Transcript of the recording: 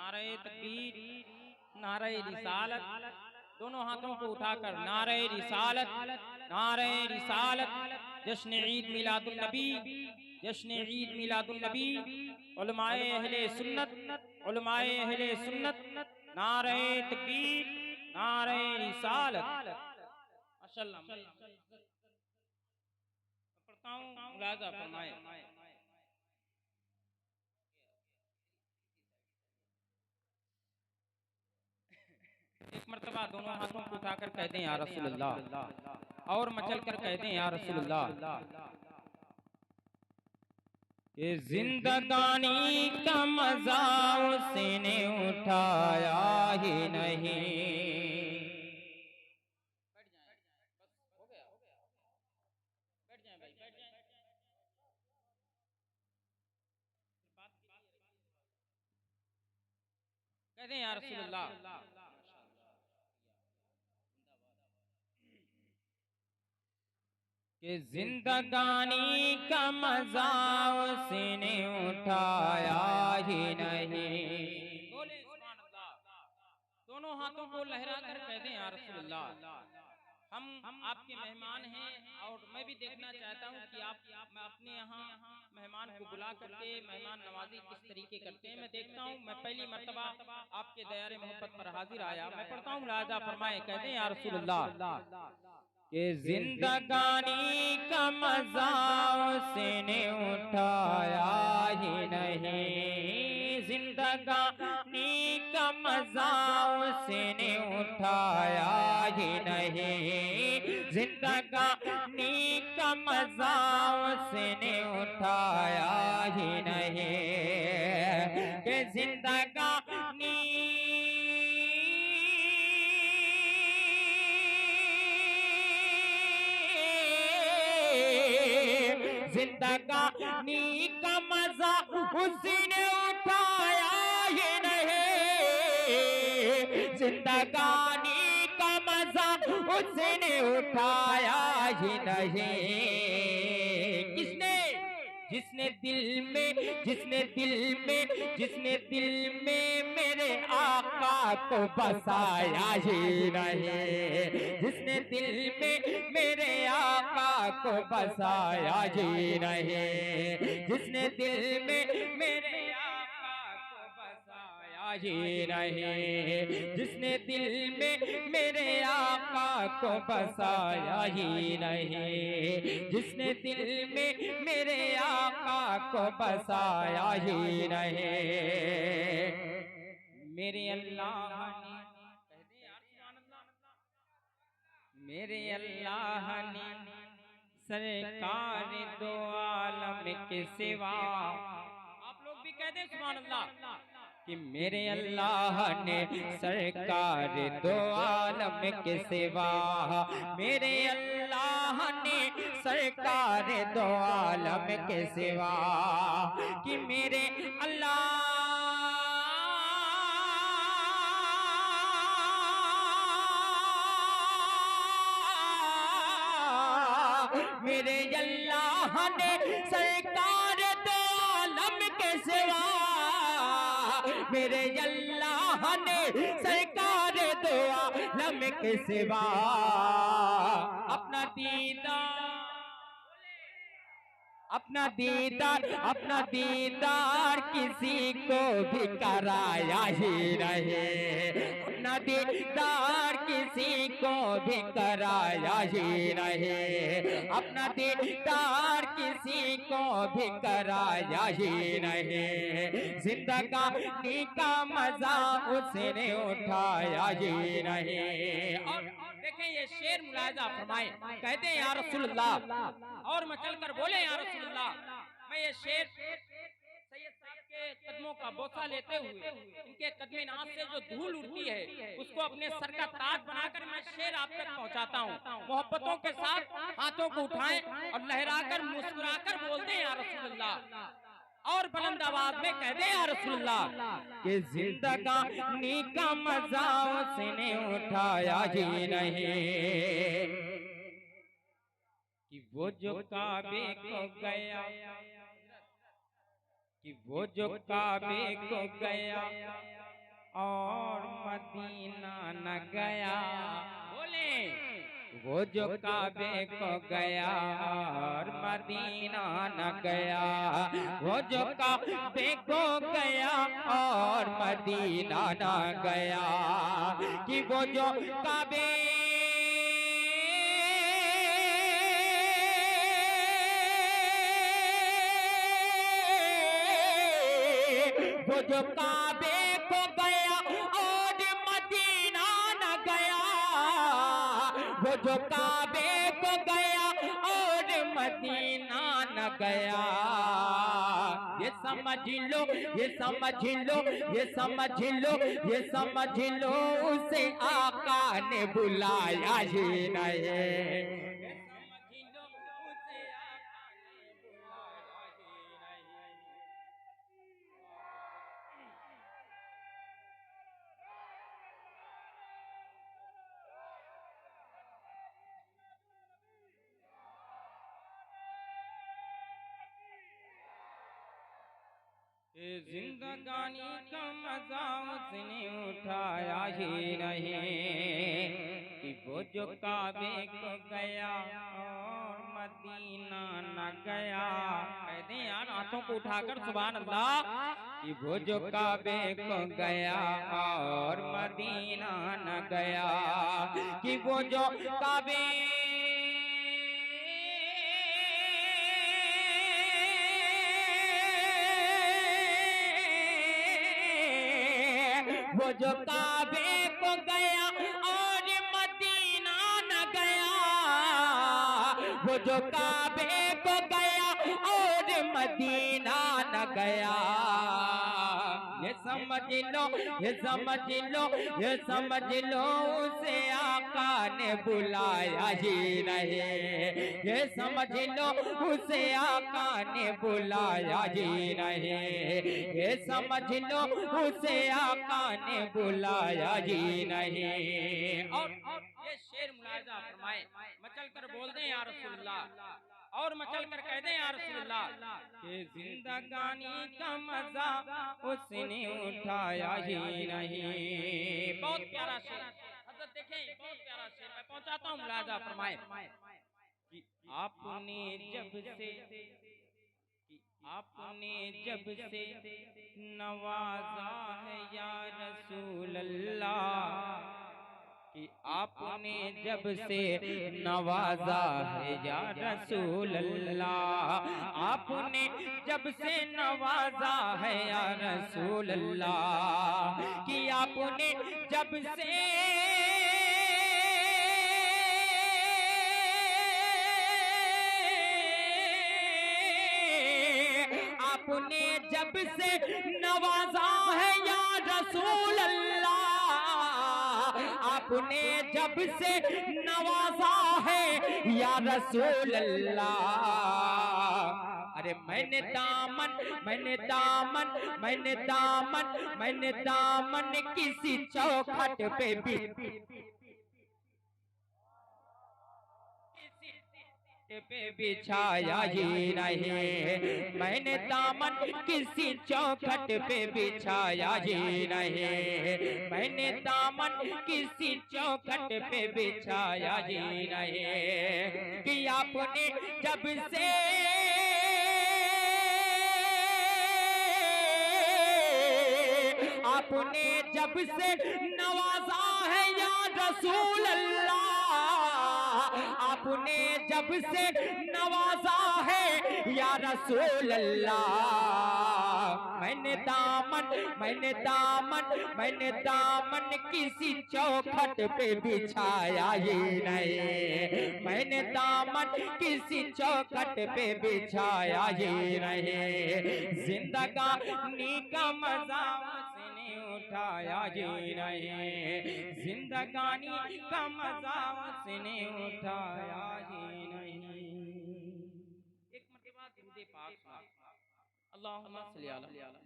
नारे तकबीर, नारे रिसालत। दोनों हाथों को उठाकर नारे रिसालत, नारे रिसालत। जश्न ईद मिलादुन नबी, जश्न ईद मिलादुन नबी। उलमाए अहले सुन्नत, उलमाए अहले सुन्नत। नारे तकबीर, नारे रिसालत। माशाअल्लाह। पढ़ता हूँ, मुलाजा फरमाए। एक मर्तबा दोनों हाथों को उठाकर कहते हैं या रसूलुल्लाह, और मचल कर कहते हैं या रसूलुल्लाह, ये जिंदगानी का मजा उसने उठाया ही नहीं। बैठ जाएं, बस हो गया, बैठ जाएं भाई, बैठ जाएं। कहते हैं या रसूलुल्लाह, कि जिंदगानी का मजा उसने उठाया ही नहीं। बोले सुभान अल्लाह। दोनों हाथों को लहरा कर कहते हैं या रसूलुल्लाह, हम आपके मेहमान हैं और मैं भी देखना चाहता हूं कि आप अपने यहाँ मेहमान को बुला करके मेहमान नवाजी किस तरीके करते हैं। मैं देखता हूं, मैं पहली मर्तबा आपके दयारे मोहब्बत पर हाजिर आया। मैं पढ़ता हूं, मुलाजा फरमाए। कहते हैं या रसूलुल्लाह, कि जिंदगानी का मजा उसने उठाया ही नहीं। जिंदगानी का मजा उसने उठाया ही नहीं। जिंदगानी का मजा उसने उठाया ही नहीं। कि जिंदगानी जिंदगानी का मजा उसने उठाया ही नहीं। जिंदगानी का मजा उसने उठाया ही नहीं। किसने? जिसने दिल में, जिसने दिल में, जिसने दिल में मेरे आका को बसाया ही नहीं। जिसने दिल में मेरे आका को बसाया ही नहीं। जिसने दिल में मेरे आका को बसाया ही नहीं। जिसने दिल में मेरे आका को बसाया ही नहीं। जिसने दिल में मेरे आका को बसाया ही नहीं। मेरे अल्लाह ने, मेरे अल्लाह ने सरकार दो आलम के सिवा। आप लोग भी कहते हैं सुभान अल्लाह, कि मेरे अल्लाह ने सरकार दो आलम के सिवा। मेरे अल्लाह ने सरकार दो आलम के सिवा। कि मेरे अल्लाह, मेरे अल्लाह ने सरकार दो आलम के सिवा। मेरे अल्लाह ने सरकार दो आलम के सिवा अपना दीदार, अपना दीदार, अपना दीदार किसी को भी कराया ही नहीं। अपना दीदार किसी को भी कराया ही नहीं। अपना दीदार किसी को भी कराया ही नहीं। जिंदगानी का मजा उसने उठाया ही नहीं। और देखें ये शेर मुलाजा फरमाए। कहते हैं या रसूलुल्लाह, और मचल कर बोले या रसूलुल्लाह, मैं ये शेर सैयद साहब के कदमों का बोसा लेते हुए, इनके कदमे नाज से जो धूल उड़ती है उसको अपने सर का ताज बनाकर मैं शेर आप तक पहुंचाता हूं। मोहब्बतों के साथ हाथों को उठाएं और लहराकर मुस्कुराकर बोलते हैं या रसूलुल्लाह, और बुलंद आवाज में कह दे या रसूलुल्लाह, कि जिंदगानी का मजा उसने उठाया ही नहीं। कि वो जो काबे को गया, कि वो जो काबे को गया और मदीना न गया। बोले वो जो काबे को गया और मदीना न गया, वो जो काबे को गया और मदीना न गया, कि वो जो काबे वो जो काबे को गया और मदीना न गया, वो जो काबे को गया और मदीना न गया, ये समझ लो, ये समझ लो, ये समझ लो, ये समझ लो, उसे आका ने बुलाया ही नहीं। जिंदगानी का मजा उसने उठाया ही नहीं, कि वो जो काबे को गया और मदीना न गया। कहते हैं यार हाथों को उठाकर सुभान अल्लाह, कि वो जो काबे को गया और मदीना न गया, कि वो जो काबे वो जो काबे को गया और मदीना न गया, वो जो काबे को गया और मदीना न गया, ये समझ लो, ये समझ लो, ये समझ लो, उसे आका ने बुलाया ही नहीं। ये समझ लो, उसे आका ने बुलाया ही नहीं। ये समझ लो, उसे आका ने बुलाया ही नहीं। और ये शेर मुलाजा फरमाए, मचल कर बोल दें या रसूलुल्लाह, और मचल कर कह दें या रसूलुल्लाह, कि जिंदगानी का मजा उसने उठाया ही नहीं। बहुत प्यारा शेर हज़रत, देखें बहुत प्यारा शेर, मैं पहुंचाता हूँ मुलाजा फरमाए, कि आपने जब से, कि आपने जब से नवाजा है या रसूल अल्लाह, कि आपने जब से नवाजा है या रसूल अल्लाह, आपने जब से नवाजा है या रसूल अल्लाह, कि आपने जब से आपने जब से नवाजा है या रसूल अल्लाह, आपने जब से नवाजा है या रसूल अल्लाह। अरे मैंने दामन, मैंने दामन, मैंने दामन, मैंने दामन किसी चौखट पे भी पे बिछाया ही नहीं। मैंने दामन किसी चौखट पे बिछाया ही नहीं। मैंने दामन किसी चौखट पे बिछाया ही नहीं, कि आपने जब से आपने जब से नवाजा है या रसूल अल्लाह, आपने जब से नवाजा है या रसूल अल्लाह। मैंने दामन, मैंने दामन, मैंने दामन किसी चौखट पे बिछाया ही नहीं। मैंने दामन किसी चौखट पे बिछाया ही नहीं। जिंदगानी का मजा उसने उठाया ही नहीं। जिंदगानी का मजा उसने उठाया ही नहीं। एक मरतबा दुरूद पाक सुना, अल्लाहुम्मा सल्ली अला सय्यदना